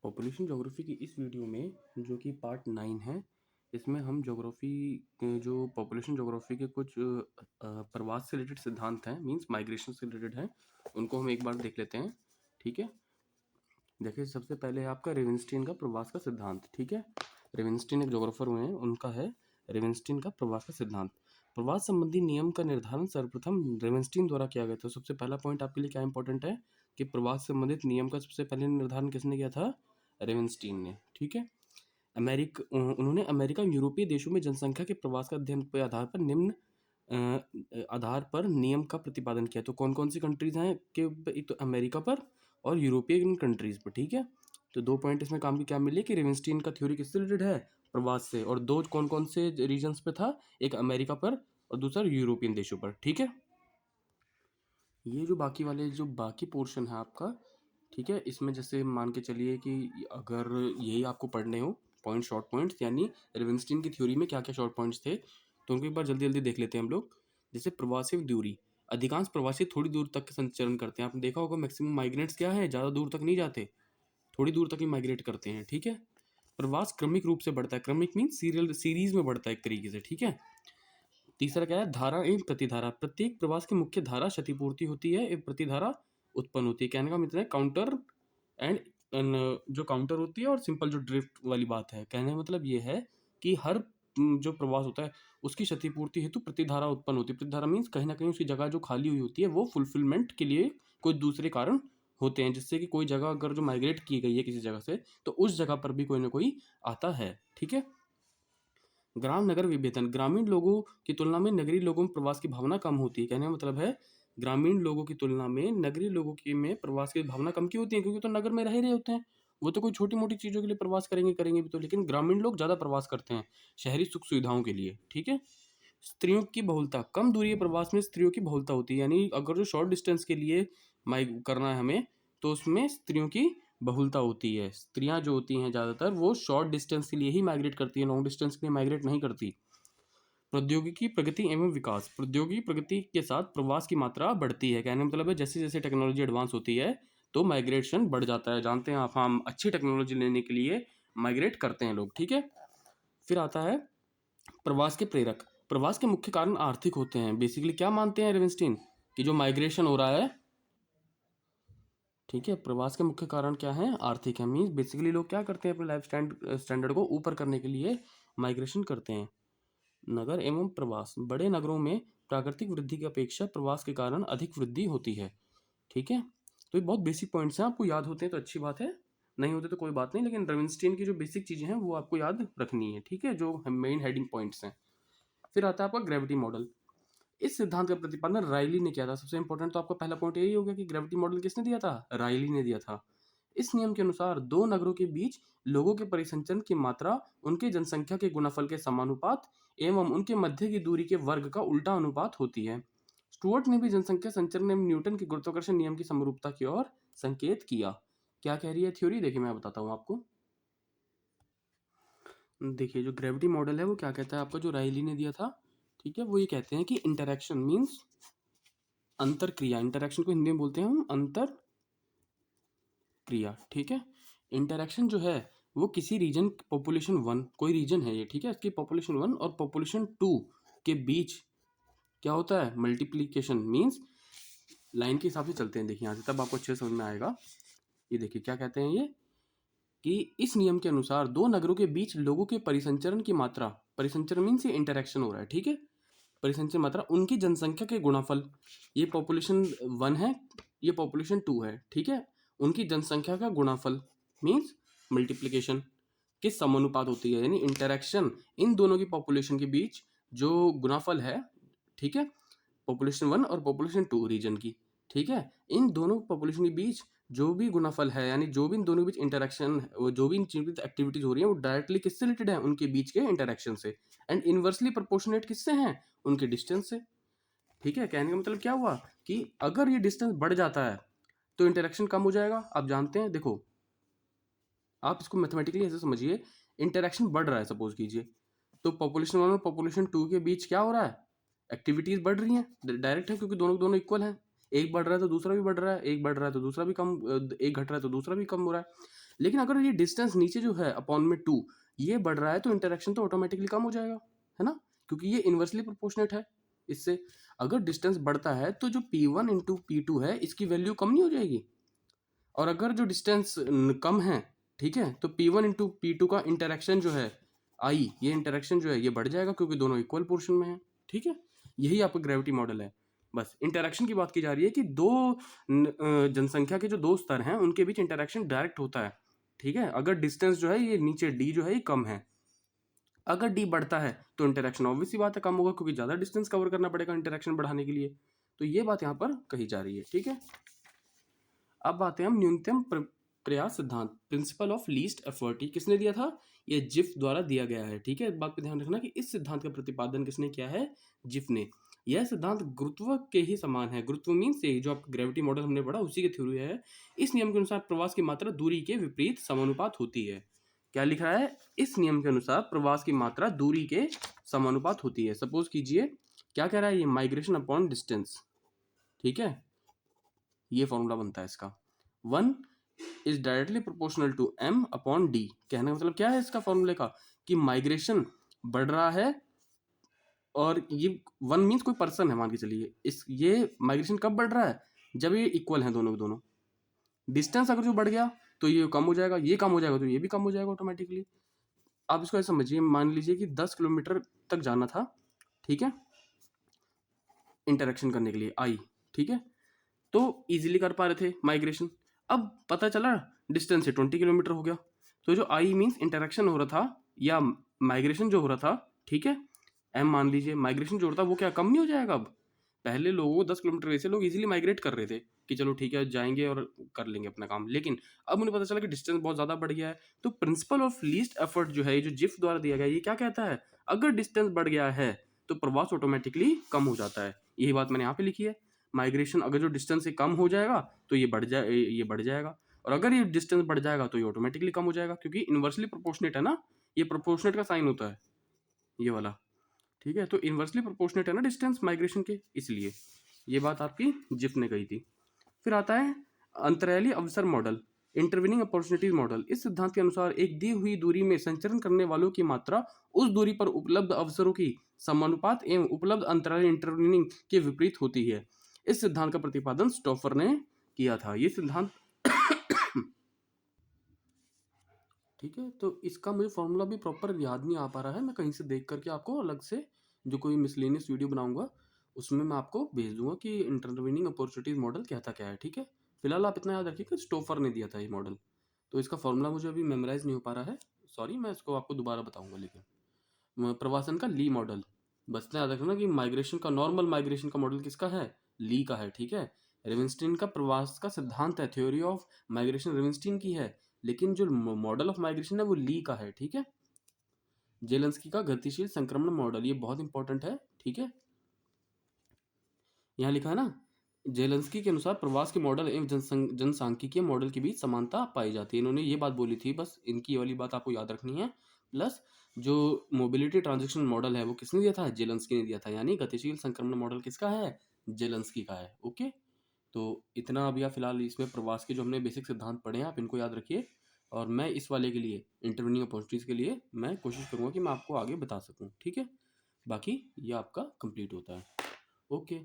Population geography की इस video में जो कि पार्ट 9 है, इसमें हम ज्योग्राफी के जो पॉपुलेशन ज्योग्राफी के कुछ प्रवास से रिलेटेड सिद्धांत हैं, मींस माइग्रेशन से रिलेटेड हैं, उनको हम एक बार देख लेते हैं। ठीक है, देखिए सबसे पहले है आपका रेवेंस्टीन का प्रवास का सिद्धांत। ठीक है, रेवेंस्टीन एक ज्योग्राफर हुए हैं, उनका है रेवेंस्टीन का प्रवास का सिद्धांत। प्रवास संबंधी नियम का निर्धारण सर्वप्रथम रेवेंस्टीन द्वारा किया गया था। सबसे पहला पॉइंट आपके लिए क्या इंपॉर्टेंट है कि प्रवास संबंधित नियम का सबसे पहले निर्धारण किसने किया था? रेवेंस्टीन ने। ठीक है, उन्होंने अमेरिका यूरोपीय देशों में जनसंख्या के प्रवास का अध्ययन के आधार पर निम्न आधार पर नियम का प्रतिपादन किया। तो कौन कौन सी कंट्रीज हैं कि एक तो अमेरिका पर और यूरोपियन कंट्रीज पर। ठीक है, तो दो पॉइंट इसमें काम की क्या मिले कि रेवेंस्टीन का थ्योरी किससे रिलेटेड है? प्रवास से। और दो कौन कौन से रीजन्स पे था? एक अमेरिका पर और दूसरा यूरोपियन देशों पर। ठीक है, ये जो बाकी वाले जो बाकी पोर्शन है आपका, ठीक है, इसमें जैसे मान के चलिए कि अगर यही आपको पढ़ने हो पॉइंट शॉर्ट पॉइंट्स, यानी रेवेंस्टीन की थ्योरी में क्या क्या शॉर्ट पॉइंट्स थे, तो उनको एक बार जल्दी जल्दी देख लेते हैं हम लोग। जैसे प्रवासी दूरी, अधिकांश प्रवासी थोड़ी दूर तक संचरण करते हैं। आपने देखा होगा मैक्सिमम माइग्रेंट्स क्या है, ज़्यादा दूर तक नहीं जाते, थोड़ी दूर तक ही माइग्रेट करते हैं। ठीक है, प्रवास क्रमिक रूप से बढ़ता है, क्रमिक मीन सीरियल सीरीज में बढ़ता है एक तरीके से। ठीक है, तीसरा क्या है? धारा एवं प्रतिधारा, प्रत्येक प्रवास की मुख्य धारा क्षतिपूर्ति होती है एवं प्रतिधारा उत्पन्न होती है। कहने का मतलब है काउंटर एंड जो काउंटर होती है और सिंपल जो ड्रिफ्ट वाली बात है। कहने का मतलब ये है कि हर जो प्रवास होता है उसकी क्षतिपूर्ति हेतु प्रतिधारा उत्पन्न होती है। प्रतिधारा मीन्स कहीं ना कहीं उसकी जगह जो खाली हुई होती है वो फुलफिलमेंट के लिए कोई दूसरे कारण होते हैं, जिससे कि कोई जगह अगर जो माइग्रेट की गई है किसी जगह से, तो उस जगह पर भी कोई ना कोई आता है। ठीक है, ग्राम नगर विभेदन, ग्रामीण लोगों की तुलना में नगरीय लोगों में प्रवास की भावना कम होती है। कहने का मतलब है ग्रामीण लोगों की तुलना में नगरीय लोगों की में प्रवास की भावना कम क्यों होती है? क्योंकि तो नगर में रह ही रहे होते हैं, वो तो कोई छोटी मोटी चीज़ों के लिए प्रवास करेंगे भी तो, लेकिन ग्रामीण लोग ज़्यादा प्रवास करते हैं शहरी सुख सुविधाओं के लिए। ठीक है, स्त्रियों की बहुलता, कम दूरी के प्रवास में स्त्रियों की बहुलता होती है, यानी अगर जो शॉर्ट डिस्टेंस के लिए माइग करना है हमें, तो उसमें स्त्रियों की बहुलता होती है। स्त्रियां जो होती हैं ज़्यादातर वो शॉर्ट डिस्टेंस के लिए ही माइग्रेट करती हैं, लॉन्ग डिस्टेंस के लिए माइग्रेट नहीं करती। प्रौद्योगिकी प्रगति एवं विकास, प्रौद्योगिकी प्रगति के साथ प्रवास की मात्रा बढ़ती है। कहने का मतलब है जैसे जैसे टेक्नोलॉजी एडवांस होती है तो माइग्रेशन बढ़ जाता है। जानते हैं आप, हम अच्छी टेक्नोलॉजी लेने के लिए माइग्रेट करते हैं लोग। ठीक है, फिर आता है प्रवास के प्रेरक। प्रवास के मुख्य कारण आर्थिक होते हैं। बेसिकली क्या मानते हैं रेवेंस्टीन कि जो माइग्रेशन हो रहा है, ठीक है, प्रवास के मुख्य कारण क्या है? आर्थिक है। मीन्स बेसिकली लोग क्या करते हैं अपने लाइफ स्टैंडर्ड को ऊपर करने के लिए माइग्रेशन करते हैं। नगर एवं प्रवास, बड़े नगरों में प्राकृतिक वृद्धि की अपेक्षा प्रवास के कारण अधिक वृद्धि होती है। ठीक है, तो ये बहुत बेसिक पॉइंट्स हैं, आपको याद होते हैं तो अच्छी बात है, नहीं होते तो कोई बात नहीं, लेकिन रेवेंस्टीन की जो बेसिक चीज़ें हैं वो आपको याद रखनी है। ठीक है, जो मेन हेडिंग पॉइंट्स हैं। फिर आता है आपका ग्रेविटी मॉडल। इस सिद्धांत का प्रतिपादन रायली ने किया था। सबसे इंपॉर्टेंट तो आपका पहला पॉइंट यही हो गया कि ग्रेविटी मॉडल किसने दिया था? रायली ने दिया था। इस नियम के अनुसार दो नगरों के बीच लोगों के परिसंचरण की मात्रा उनके जनसंख्या के गुणनफल के समानुपात एवं उनके मध्य की दूरी के वर्ग का उल्टा अनुपात होती है। स्टुअर्ट ने भी जनसंख्या संचरण एवं न्यूटन के गुरुत्वाकर्षण नियम की समरूपता की ओर संकेत किया। क्या कह रही है थ्योरी? देखिए मैं बताता हूँ आपको। देखिए जो ग्रेविटी मॉडल है वो क्या कहता है आपका, जो रायली ने दिया था, ठीक है, वो ये कहते हैं कि इंटरेक्शन मीन्स अंतर क्रिया, इंटरेक्शन को हिंदी में बोलते हैं हम अंतर क्रिया। ठीक है, इंटरेक्शन जो है वो किसी रीजन, पॉपुलेशन 1 कोई रीजन है ये, ठीक है, इसकी पॉपुलेशन 1 और पॉपुलेशन 2 के बीच क्या होता है? मल्टीप्लीकेशन मीन्स लाइन के हिसाब से चलते हैं। देखिए यहाँ से तब आपको अच्छे समझ में आएगा। ये देखिए क्या कहते हैं ये कि इस नियम के अनुसार दो नगरों के बीच लोगों के परिसंचरण की मात्रा, परिसंचरण मीन्स ये इंटरेक्शन हो रहा है, ठीक है, परिसंचरण मात्रा उनकी जनसंख्या के गुणनफल, ये पॉपुलेशन 1 है, ये पॉपुलेशन 2 है, ठीक है, उनकी जनसंख्या का गुणनफल मीन्स मल्टीप्लिकेशन किस समानुपात होती है, यानी इंटरेक्शन इन दोनों की पॉपुलेशन के बीच जो गुणनफल है, ठीक है, पॉपुलेशन 1 और पॉपुलेशन 2 रीजन की, ठीक है, इन दोनों पॉपुलेशन के बीच जो भी गुणनफल है, यानी जो भी इन दोनों के बीच इंटरेक्शन, जो भी इन एक्टिविटीज हो रही है वो डायरेक्टली किससे रिलेटेड है? उनके बीच के इंटरेक्शन से। एंड इनवर्सली प्रोपोर्शनेट किससे हैं? उनके डिस्टेंस से। ठीक है, कहने का मतलब क्या हुआ कि अगर ये डिस्टेंस बढ़ जाता है तो इंटरेक्शन कम हो जाएगा। आप जानते हैं, देखो आप इसको मैथमेटिकली ऐसे समझिए, इंटरेक्शन बढ़ रहा है सपोज कीजिए, तो पॉपुलेशन 1 और पॉपुलेशन 2 के बीच क्या हो रहा है? एक्टिविटीज बढ़ रही हैं, डायरेक्ट है, क्योंकि दोनों दोनों इक्वल हैं। एक बढ़ रहा है तो दूसरा भी बढ़ रहा है, एक बढ़ रहा है तो दूसरा भी कम, एक घट रहा है तो दूसरा भी कम हो रहा है। लेकिन अगर ये डिस्टेंस नीचे जो है अपॉन में 2 ये बढ़ रहा है तो इंटरेक्शन तो ऑटोमेटिकली कम हो जाएगा, है ना, क्योंकि ये इन्वर्सली प्रोपोर्शनेट है इससे। अगर डिस्टेंस बढ़ता है तो जो P1 इंटू P2 है इसकी वैल्यू कम नहीं हो जाएगी, और अगर जो डिस्टेंस कम है, ठीक है, तो P1 इंटू P2 का इंटरेक्शन जो है आई, ये इंटरेक्शन जो है ये बढ़ जाएगा क्योंकि दोनों इक्वल पोर्शन में है, ठीक है। यही आपका ग्रेविटी मॉडल है। बस इंटरेक्शन की बात की जा रही है कि दो जनसंख्या के जो दो स्तर हैं उनके बीच इंटरेक्शन डायरेक्ट होता है, ठीक है, अगर डिस्टेंस जो है ये नीचे d जो है ये कम है। अगर d बढ़ता है तो इंटरेक्शन ऑब्वियसली बात है कम होगा क्योंकि ज़्यादा डिस्टेंस कवर करना पड़ेगा इंटरेक्शन बढ़ाने के लिए। तो ये बात यहाँ पर कही जा रही है, ठीक है। अब आते हैं हम न्यूनतम प्रयास सिद्धांत, प्रिंसिपल ऑफ लीस्ट एफर्ट। ये किसने दिया था? ये जिफ द्वारा दिया गया है, ठीक है। इस बात पे ध्यान रखना कि इस सिद्धांत का प्रतिपादन किसने किया है? जिफ ने। यह सिद्धांत गुरुत्व के ही समान है। गुरुत्व मीन्स से जो आपका ग्रेविटी मॉडल हमने पढ़ा उसी की थ्योरी है। इस नियम के अनुसार प्रवास की मात्रा दूरी के विपरीत समानुपात होती है। क्या लिख रहा है? इस नियम के अनुसार प्रवास की मात्रा दूरी के समानुपात होती है। सपोज कीजिए क्या कह रहा है ये? माइग्रेशन अपॉन डिस्टेंस, ठीक है, ये फॉर्मूला बनता है इसका। 1 is directly proportional to m upon d। कहने का मतलब क्या है इसका फॉर्मूले का? कि माइग्रेशन बढ़ रहा है, और ये 1 मीन्स कोई पर्सन है मान के चलिए, इस ये माइग्रेशन कब बढ़ रहा है? जब ये इक्वल है दोनों के दोनों। डिस्टेंस अगर जो बढ़ गया तो ये कम हो जाएगा, ये कम हो जाएगा तो ये भी कम हो जाएगा ऑटोमेटिकली। आप इसको ऐसे समझिए, मान लीजिए कि 10 किलोमीटर तक जाना था, ठीक है, इंटरेक्शन करने के लिए आई, ठीक है, तो इजीली कर पा रहे थे माइग्रेशन। अब पता चला डिस्टेंस से 20 किलोमीटर हो गया, तो जो आई मीन्स इंटरेक्शन हो रहा था या माइग्रेशन जो हो रहा था, ठीक है, एम मान लीजिए, माइग्रेशन जो हो रहा था वो क्या कम नहीं हो जाएगा? अब पहले लोगों को 10 किलोमीटर वैसे लोग इजीली माइग्रेट कर रहे थे कि चलो ठीक है जाएंगे और कर लेंगे अपना काम, लेकिन अब उन्हें पता चला कि डिस्टेंस बहुत ज़्यादा बढ़ गया है। तो प्रिंसिपल ऑफ लीस्ट एफर्ट जो है, ये जो जिफ द्वारा दिया गया है, ये क्या कहता है? अगर डिस्टेंस बढ़ गया है तो प्रवास ऑटोमेटिकली कम हो जाता है। यही बात मैंने यहाँ पे लिखी है। माइग्रेशन अगर जो डिस्टेंस से कम हो जाएगा तो ये बढ़ जाएगा, और अगर ये डिस्टेंस बढ़ जाएगा तो ये ऑटोमेटिकली कम हो जाएगा, क्योंकि इन्वर्सली प्रोपोर्शनेट है ना, ये प्रोपोर्शनेट का साइन होता है ये वाला, ठीक है। तो इन्वर्सली प्रोपोर्शनेट है ना डिस्टेंस माइग्रेशन के, इसलिए ये बात आपकी जिफ ने कही थी। फिर आता है अंतराली अवसर मॉडल, इंटरविनिंग अपॉर्चुनिटीज मॉडल। इस सिद्धांत के अनुसार एक दी हुई दूरी में संचरण करने वालों की मात्रा उस दूरी पर उपलब्ध अवसरों की समानुपात एवं उपलब्ध अंतराली इंटरविनिंग के विपरीत होती है। इस सिद्धांत का प्रतिपादन स्टोफर ने किया था। ये सिद्धांत ठीक है, तो इसका मुझे फॉर्मूला भी प्रॉपर याद नहीं आ पा रहा है, मैं कहीं से देख करके आपको अलग से जो कोई मिसलेनियस वीडियो बनाऊंगा उसमें मैं आपको भेज दूंगा कि इंटरविनिंग अपॉर्चुनिटीज मॉडल कहता क्या है, ठीक है। फिलहाल आप इतना याद रखिए कि स्टोफर ने दिया था ये मॉडल, तो इसका फॉर्मूला मुझे अभी मेमोराइज नहीं हो पा रहा है, सॉरी, मैं इसको आपको दोबारा बताऊंगा। लेकिन प्रवासन का ली मॉडल, बस इतना याद रखना कि माइग्रेशन का, नॉर्मल माइग्रेशन का मॉडल किसका है? ली का है, ठीक है। रेविंस्टीन का प्रवास का सिद्धांत है, थ्योरी ऑफ माइग्रेशन रेविंस्टीन की है, लेकिन जो मॉडल ऑफ माइग्रेशन है वो ली का है, ठीक है। जेलेंस्की का गतिशील संक्रमण मॉडल, ये बहुत इंपॉर्टेंट है, ठीक है। यहाँ लिखा है ना, जेलेंस्की के अनुसार प्रवास के मॉडल एवं जनसांख्यिकीय मॉडल के बीच समानता पाई जाती है। इन्होंने ये बात बोली थी, बस इनकी वाली बात आपको याद रखनी है। प्लस जो मोबिलिटी ट्रांजेक्शन मॉडल है वो किसने दिया था? जेलेंस्की ने दिया था, यानी गतिशील संक्रमण मॉडल किसका है? जेलेंस्की का है, ओके। तो इतना अभी आप फिलहाल इसमें प्रवास के जो हमने बेसिक सिद्धांत पढ़े हैं आप इनको याद रखिए, और मैं इस वाले के लिए इंटरविनिंग अपॉर्चुनिटीज के लिए मैं कोशिश करूंगा कि मैं आपको आगे बता सकूं, ठीक है। बाकी ये आपका कंप्लीट होता है, ओके।